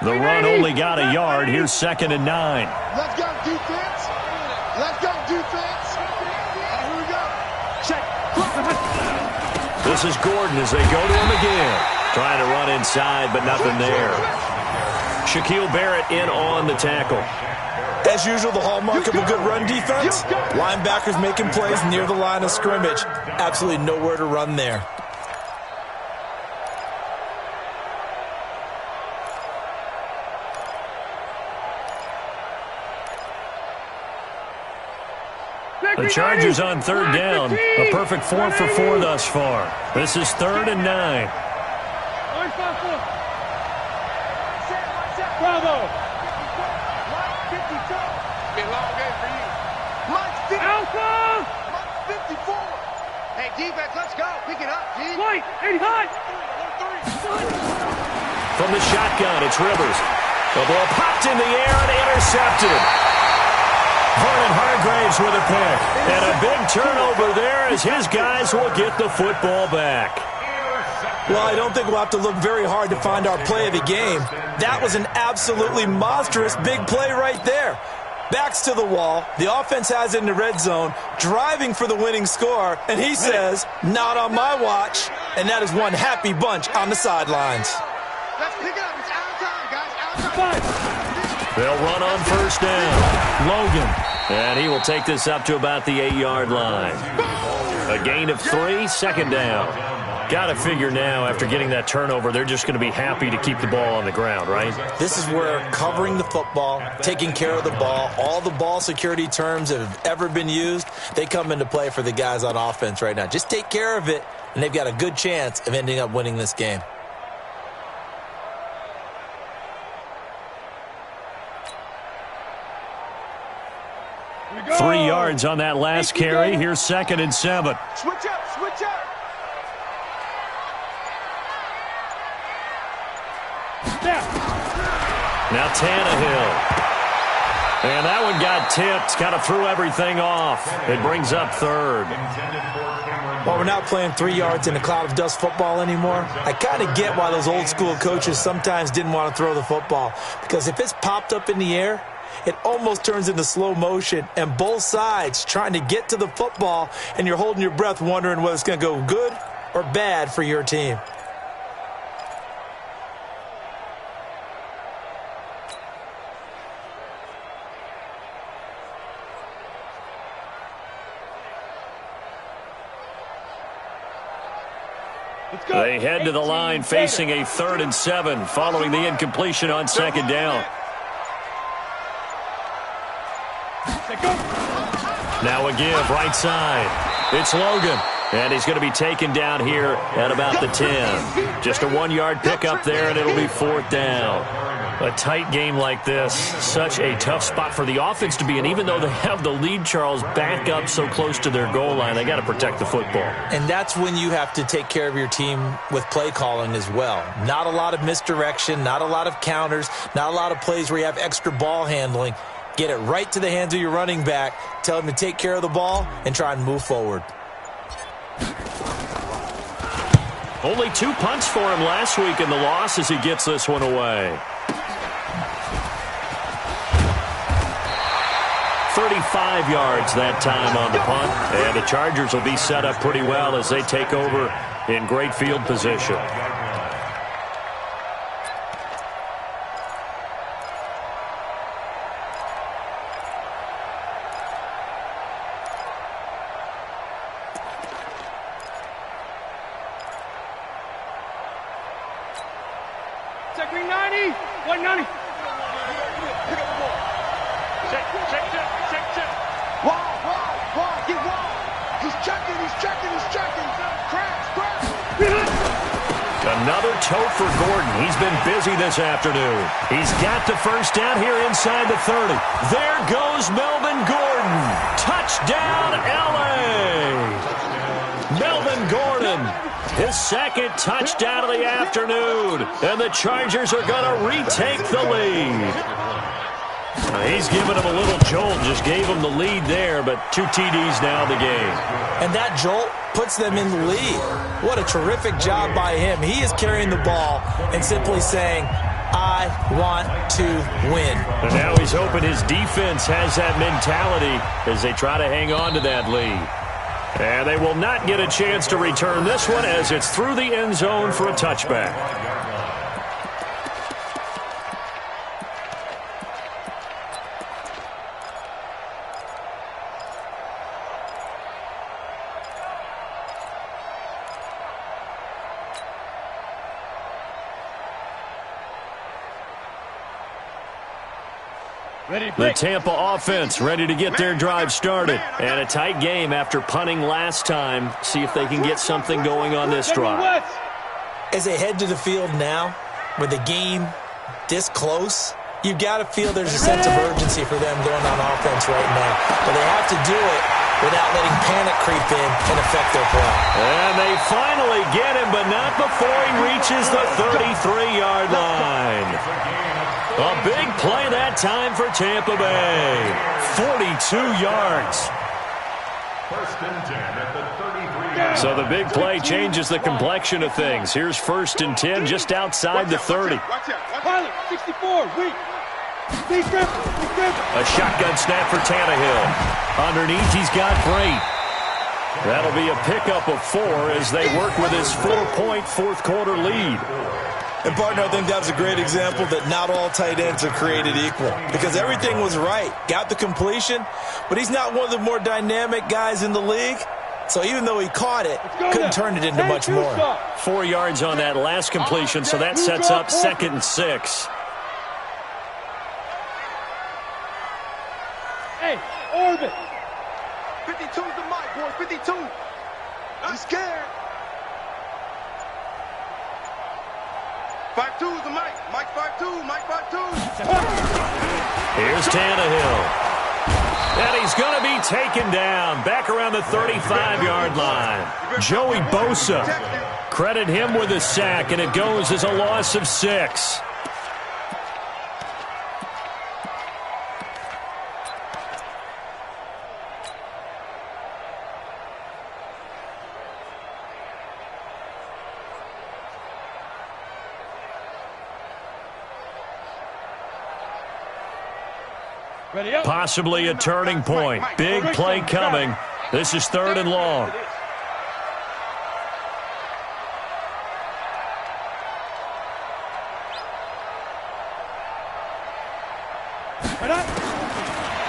The run only got a yard. Here's 2nd and 9. Let's go, defense. Let's go, defense. Here we go. Check. This is Gordon as they go to him again. Trying to run inside, but nothing there. Shaquille Barrett in on the tackle. As usual, the hallmark of a good run defense. Linebackers making plays near the line of scrimmage. Absolutely nowhere to run there. The Chargers on 3rd down. A perfect 4 for 4 thus far. This is 3rd and 9. Bravo. Been a long game for you. Mike's 50. Alpha. Mike's 54. Hey, defense, let's go. Pick it up, G. White, 80 high. From the shotgun, it's Rivers. The ball popped in the air and intercepted. Vernon Hargraves with a pick. And a big turnover there as his guys will get the football back. Well, I don't think we'll have to look very hard to find our play of the game. That was an absolutely monstrous big play right there. Backs to the wall. The offense has it in the red zone, driving for the winning score. And he says, not on my watch. And that is one happy bunch on the sidelines. Let's pick it up. It's out of time, guys. Out of time. They'll run on 1st down. Logan. And he will take this up to about the 8-yard line. A gain of 3, 2nd down. Got to figure now, after getting that turnover, they're just going to be happy to keep the ball on the ground, right? This is where covering the football, taking care of the ball, all the ball security terms that have ever been used, they come into play for the guys on offense right now. Just take care of it, and they've got a good chance of ending up winning this game. Go. 3 yards on that last carry. Here's 2nd and 7. Switch up, switch up. Now Tannehill. And that one got tipped. Kind of threw everything off. It brings up 3rd. Well, we're not playing 3 yards in a cloud of dust football anymore. I kind of get why those old school coaches sometimes didn't want to throw the football. Because if it's popped up in the air, it almost turns into slow motion, and both sides trying to get to the football, and you're holding your breath wondering whether it's going to go good or bad for your team. They head to the line facing a 3rd and 7 following the incompletion on 2nd down. Now a give, right side. It's Logan, and he's going to be taken down here at about the 10. Just a 1-yard pickup there, and it'll be 4th down. A tight game like this, such a tough spot for the offense to be in. Even though they have the lead, Charles, back up so close to their goal line, they got to protect the football. And that's when you have to take care of your team with play calling as well. Not a lot of misdirection, not a lot of counters, not a lot of plays where you have extra ball handling. Get it right to the hands of your running back. Tell him to take care of the ball and try and move forward. Only 2 punts for him last week in the loss as he gets this one away. 35 yards that time on the punt. And the Chargers will be set up pretty well as they take over in great field position. Check 90, 190. Check. Wall, get wall. He's checking. Crash. Another toe for Gordon. He's been busy this afternoon. He's got the first down here inside the 30. There goes Melvin Gordon. Touchdown, L.A. Melvin Gordon, his 2nd touchdown of the afternoon. And the Chargers are going to retake the lead. He's giving him a little jolt, just gave him the lead there, but 2 TDs now in the game. And that jolt puts them in the lead. What a terrific job by him. He is carrying the ball and simply saying, I want to win. And now he's hoping his defense has that mentality as they try to hang on to that lead. And they will not get a chance to return this one as it's through the end zone for a touchback. The Tampa offense ready to get their drive started. And a tight game after punting last time. See if they can get something going on this drive. As they head to the field now, with the game this close, you've got to feel there's a sense of urgency for them going on offense right now. But they have to do it without letting panic creep in and affect their play. And they finally get him, but not before he reaches the 33-yard line. A big play that time for Tampa Bay. 42 yards. First and 10 at the 33. So the big play changes the complexion of things. Here's 1st and 10 just outside the 30. Pilot, 64, weak. A shotgun snap for Tannehill. Underneath, he's got Great. That'll be a pickup of 4 as they work with his 4-point fourth-quarter lead. And, partner, I think that was a great example that not all tight ends are created equal because everything was right. Got the completion, but he's not one of the more dynamic guys in the league. So even though he caught it, couldn't turn it into much more. 4 yards on that last completion, so that sets up 2nd and 6. Hey, orbit. 52's the mic, boys. 52. He's scared. 52's the mic. Mike 52. Mike 52. Here's Tannehill. And he's going to be taken down back around the 35-yard line. Joey Bosa. Credit him with a sack, and it goes as a loss of 6. Possibly a turning point. Big play coming. This is 3rd and long.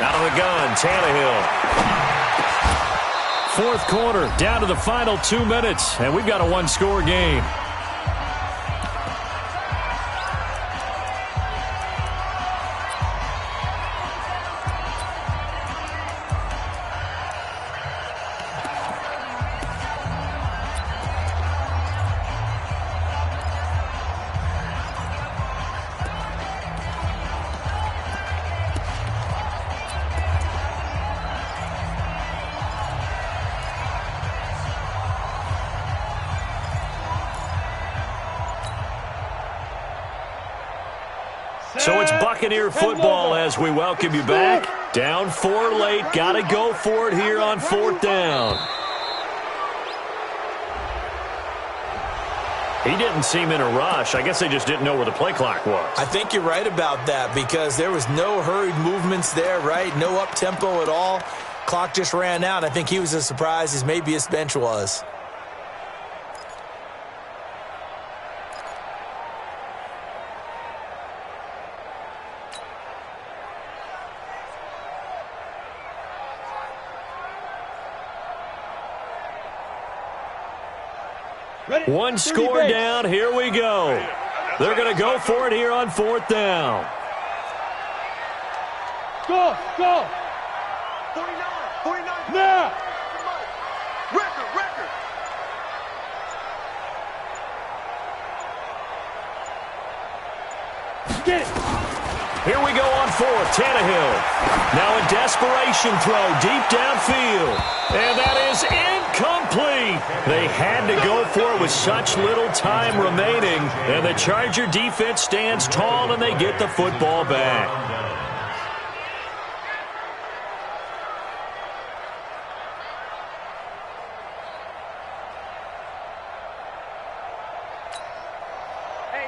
Out of the gun, Tannehill. 4th quarter, down to the final 2 minutes, and we've got a 1-score game. So it's Buccaneer football as we welcome you back. Down 4 late. Got to go for it here on 4th down. He didn't seem in a rush. I guess they just didn't know where the play clock was. I think you're right about that because there was no hurried movements there, right? No up-tempo at all. Clock just ran out. I think he was as surprised as maybe his bench was. One score down. Here we go. They're going to go for it here on 4th down. Go, go. 49. Now. Record. Get it. Here we go on 4th. Tannehill. Now a desperation throw deep downfield. And that is incomplete. They had to go for it with such little time remaining. And the Charger defense stands tall and they get the football back.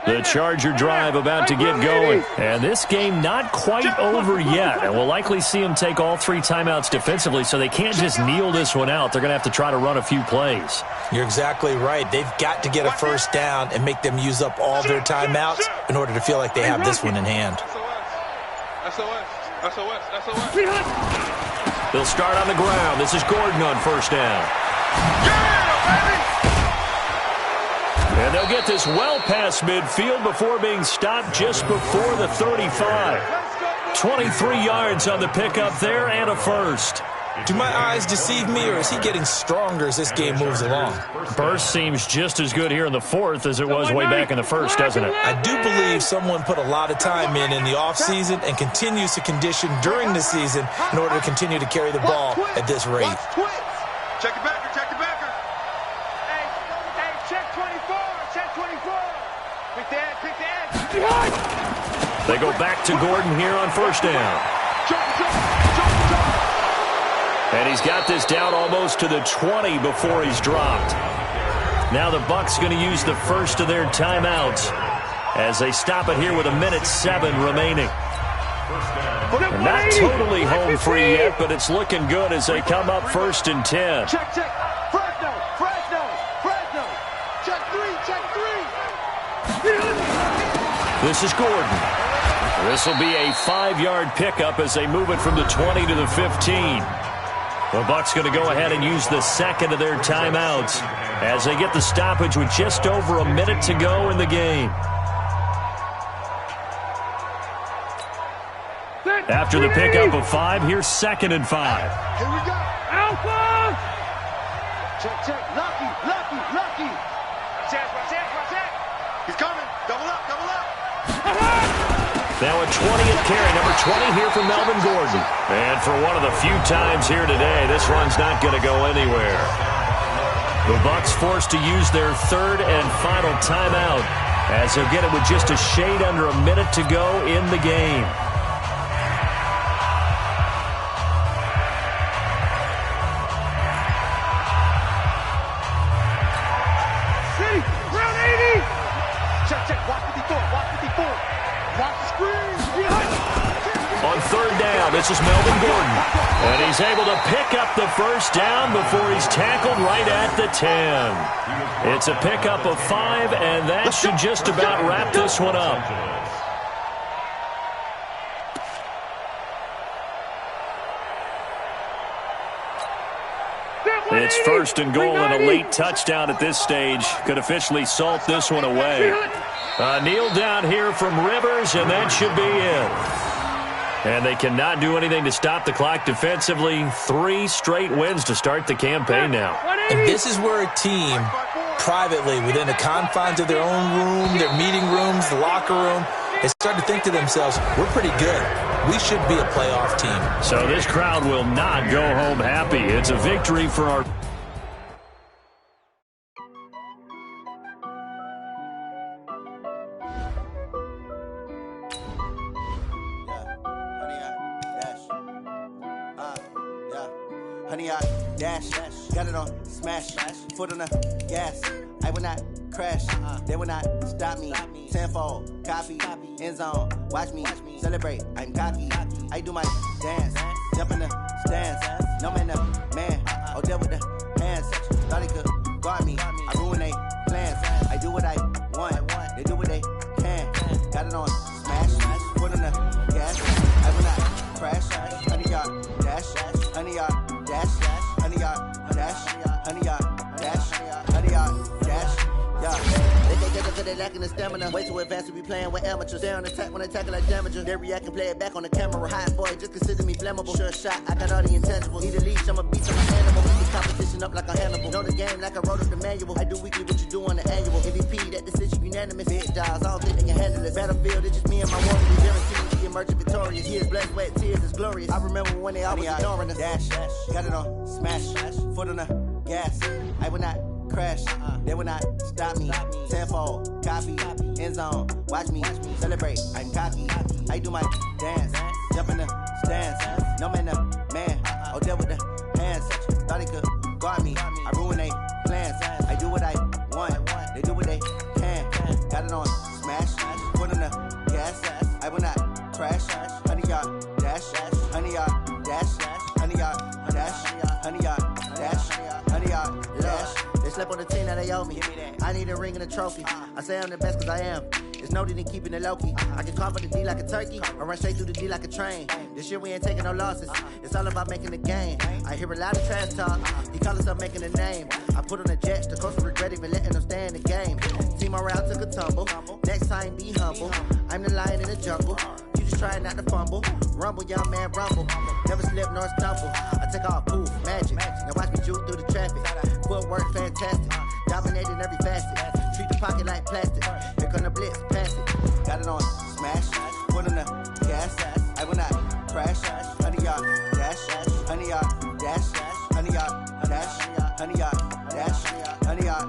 The Charger drive about to get going. And this game not quite over yet. And we'll likely see them take all 3 timeouts defensively, so they can't just kneel this one out. They're going to have to try to run a few plays. You're exactly right. They've got to get a first down and make them use up all their timeouts in order to feel like they have this one in hand. SOS. They'll start on the ground. This is Gordon on 1st down. Yeah, baby! And they'll get this well past midfield before being stopped just before the 35. 23 yards on the pickup there and a first. Do my eyes deceive me, or is he getting stronger as this game moves along? Burst seems just as good here in the 4th as it was way back in the 1st, doesn't it? I do believe someone put a lot of time in the offseason and continues to condition during the season in order to continue to carry the ball at this rate. Check it backer. Hey, check 24. Pick that. They go back to Gordon here on 1st down. And he's got this down almost to the 20 before he's dropped. Now the Bucs going to use the first of their timeouts as they stop it here with 1:07 remaining. They're not totally home free yet, but it's looking good as they come up 1st and 10. Check. Fresno. Check 3. This is Gordon. This will be a 5-yard pickup as they move it from the 20 to the 15. The Bucks going to go ahead and use the second of their timeouts as they get the stoppage with just over a minute to go in the game. After the pickup of 5, here's 2nd and 5. Here we go. Alpha! Check. Lucky. Watch that. He's coming. Double up. Now a 20th carry, number 20 here for Melvin Gordon. And for one of the few times here today, this one's not going to go anywhere. The Bucks forced to use their 3rd and final timeout as they'll get it with just a shade under a minute to go in the game. Check. Watch 54. Watch the screen. On 3rd down, this is Melvin Gordon. And he's able to pick up the first down before he's tackled right at the 10. It's a pickup of 5, and that should just about wrap this one up. It's 1st and goal, and a late touchdown at this stage could officially salt this one away. Kneel down here from Rivers, and that should be it. And they cannot do anything to stop the clock defensively. 3 straight wins to start the campaign now. And this is where a team, privately, within the confines of their own room, their meeting rooms, the locker room, they start to think to themselves, we're pretty good. We should be a playoff team. So this crowd will not go home happy. It's a victory for our... Honey, I dash, got it on smash, foot on the gas. I will not crash, they will not stop me. Tenfold, copy, end zone, watch me celebrate. I'm cocky, I do my dance, jump in the stands. No man, oh, deal with the hands. Thought he could guard me, I ruin they plans. I do what I want, they do what they can. Got it on smash, foot on the gas. I will not crash, honey, y'all dash, honey, y'all dash, honey, y'all dash, honey, y'all dash, honey, y'all dash, yeah. They get it, they lacking the stamina. Way too advanced to be playing with amateurs. Stay on attack when I tackle like damager. They react and play it back on the camera. Hot boy, just consider me flammable. Sure shot, I got all the intangibles. Need a leash, I'm a beast, I'm an animal. Keep the competition up like a Hannibal. Know the game like I wrote up the manual. I do weekly what you do on the annual. MVP, that decision unanimous. Big dials, I don't think they can handle it. Battlefield, it's just me and my warriors. Guaranteed to be emerging victorious. Years, blood, sweat, tears, it's glorious. I remember when they always ignoring us. Dash, got it on smash, foot on the gas. I will not crash, they will not stop me. Tenfold, copy, end zone, watch me celebrate. I'm cocky, I do my dance, jump in the stands. No man, oh, deal with the hands. Thought he could guard me, I ruin they plans. I do what I want, they do what they can. Got it on smash, foot on the gas. I will not crash, honey, y'all dash, honey, y'all dash, honey, y'all dash, honey, y'all dash, honey, y'all dash. They slept on the team that they owe me. I need a ring and a trophy. I say I'm the best cause I am. It's no need in keeping it low-key. I can cover the D like a turkey or run straight through the D like a train. This year we ain't taking no losses. It's all about making the game. I hear a lot of trash talk. He call us up making a name. I put on the jets. The coach will regret even letting them stay in the game. Team morale took a tumble. Next time be humble. I'm the lion in the jungle. You just trying not to fumble. Rumble, young man, rumble. Never slip nor stumble. I take off, poof, magic. Now watch me juke through the traffic. Footwork fantastic. Dominating every facet. Treat the pocket like plastic. Here come the blitz, pass it. Got it on smash, foot on the gas. I will not crash. Honey, y'all dash, honey, y'all dash, honey, y'all dash, honey, y'all dash, honey, y'all